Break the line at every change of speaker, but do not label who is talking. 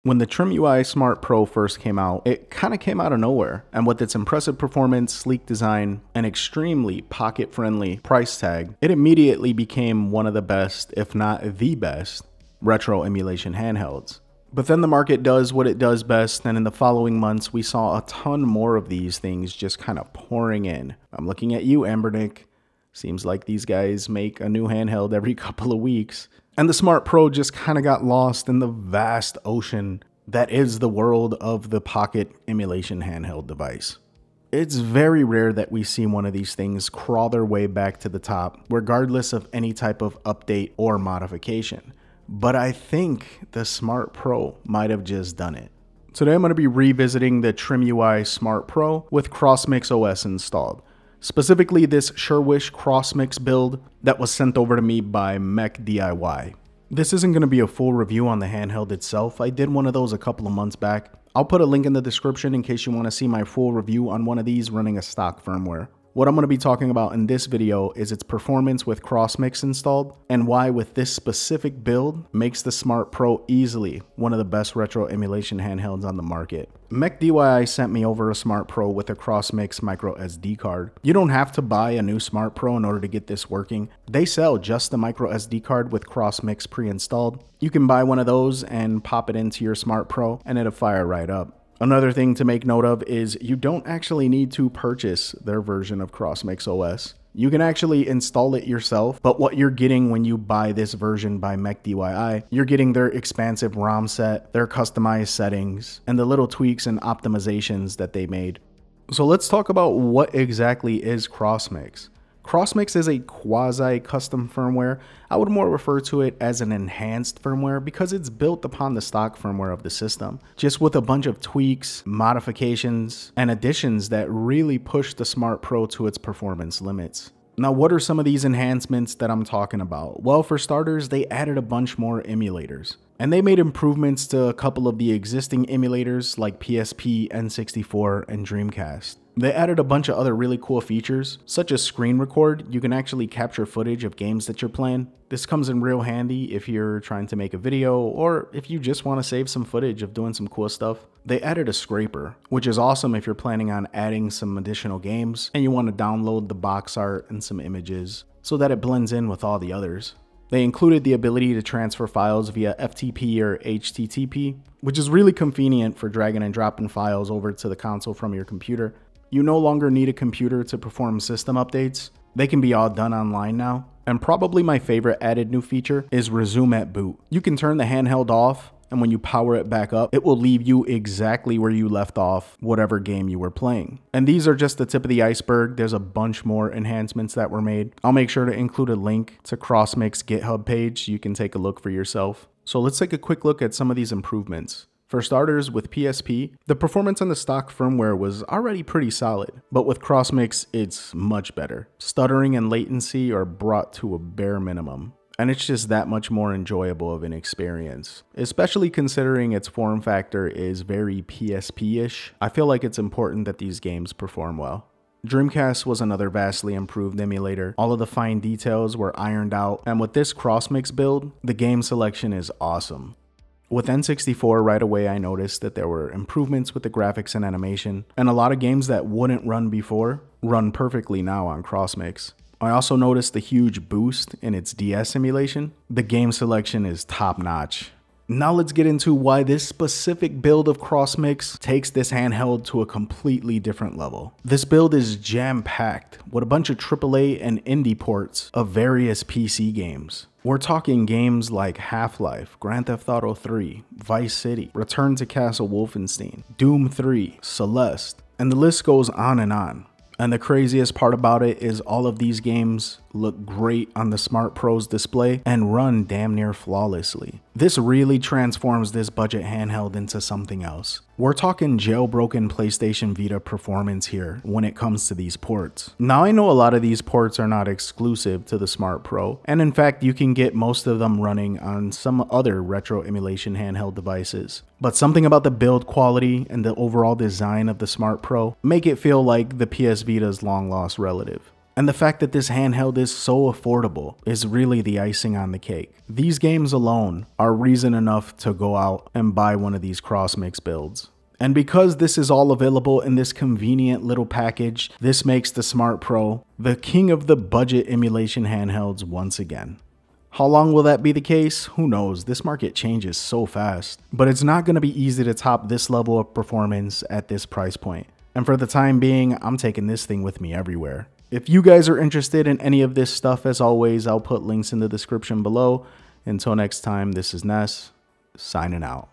When the Trimui Smart Pro first came out, it kind of came out of nowhere, and with its impressive performance, sleek design, and extremely pocket-friendly price tag, it immediately became one of the best, if not the best, retro emulation handhelds. But then the market does what it does best, and in the following months, we saw a ton more of these things just kind of pouring in. I'm looking at you, Ambernick. Seems like these guys make a new handheld every couple of weeks. And the Smart Pro just kind of got lost in the vast ocean that is the world of the pocket emulation handheld device. It's very rare that we see one of these things crawl their way back to the top, regardless of any type of update or modification. But I think the Smart Pro might have just done it. Today I'm going to be revisiting the Trimui Smart Pro with Crossmix OS installed. Specifically this Sherwish Crossmix build that was sent over to me by Mechdiy. This isn't going to be a full review on the handheld itself. I did one of those a couple of months back. I'll put a link in the description in case you want to see my full review on one of these running a stock firmware. What I'm going to be talking about in this video is its performance with Crossmix installed and why with this specific build makes the Smart Pro easily one of the best retro emulation handhelds on the market. Mechdiy sent me over a Smart Pro with a Crossmix micro SD card. You don't have to buy a new Smart Pro in order to get this working. They sell just the micro SD card with Crossmix pre-installed. You can buy one of those and pop it into your Smart Pro and it'll fire right up. Another thing to make note of is you don't actually need to purchase their version of Crossmix OS. You can actually install it yourself, but what you're getting when you buy this version by Mechdiy, you're getting their expansive ROM set, their customized settings, and the little tweaks and optimizations that they made. So let's talk about what exactly is Crossmix. Crossmix is a quasi-custom firmware. I would more refer to it as an enhanced firmware because it's built upon the stock firmware of the system, just with a bunch of tweaks, modifications, and additions that really push the Smart Pro to its performance limits. Now, what are some of these enhancements that I'm talking about? Well, for starters, they added a bunch more emulators. And they made improvements to a couple of the existing emulators like PSP, N64, and Dreamcast. They added a bunch of other really cool features, such as screen record. You can actually capture footage of games that you're playing. This comes in real handy if you're trying to make a video or if you just want to save some footage of doing some cool stuff. They added a scraper, which is awesome if you're planning on adding some additional games and you want to download the box art and some images so that it blends in with all the others. They included the ability to transfer files via FTP or HTTP, which is really convenient for dragging and dropping files over to the console from your computer. You no longer need a computer to perform system updates. They can be all done online now. And probably my favorite added new feature is resume at boot. You can turn the handheld off, and when you power it back up, it will leave you exactly where you left off whatever game you were playing. And these are just the tip of the iceberg. There's a bunch more enhancements that were made. I'll make sure to include a link to Crossmix GitHub page so you can take a look for yourself. So let's take a quick look at some of these improvements. For starters, with PSP, the performance on the stock firmware was already pretty solid, but with Crossmix, it's much better. Stuttering and latency are brought to a bare minimum, and it's just that much more enjoyable of an experience, especially considering its form factor is very PSP-ish. I feel like it's important that these games perform well. Dreamcast was another vastly improved emulator. All of the fine details were ironed out, and with this Crossmix build, the game selection is awesome. With N64, right away I noticed that there were improvements with the graphics and animation, and a lot of games that wouldn't run before run perfectly now on Crossmix. I also noticed the huge boost in its DS emulation. The game selection is top notch. Now let's get into why this specific build of Crossmix takes this handheld to a completely different level. This build is jam-packed with a bunch of AAA and indie ports of various PC games. We're talking games like Half-Life, Grand Theft Auto 3, Vice City, Return to Castle Wolfenstein, Doom 3, Celeste, and the list goes on and on. And the craziest part about it is all of these games look great on the Smart Pro's display and run damn near flawlessly. This really transforms this budget handheld into something else. We're talking jailbroken PlayStation Vita performance here when it comes to these ports. Now I know a lot of these ports are not exclusive to the Smart Pro, and in fact you can get most of them running on some other retro emulation handheld devices. But something about the build quality and the overall design of the Smart Pro make it feel like the PS Vita's long lost relative. And the fact that this handheld is so affordable is really the icing on the cake. These games alone are reason enough to go out and buy one of these Crossmix builds. And because this is all available in this convenient little package, this makes the Smart Pro the king of the budget emulation handhelds once again. How long will that be the case? Who knows? This market changes so fast. But it's not going to be easy to top this level of performance at this price point. And for the time being, I'm taking this thing with me everywhere. If you guys are interested in any of this stuff, as always, I'll put links in the description below. Until next time, this is Ness, signing out.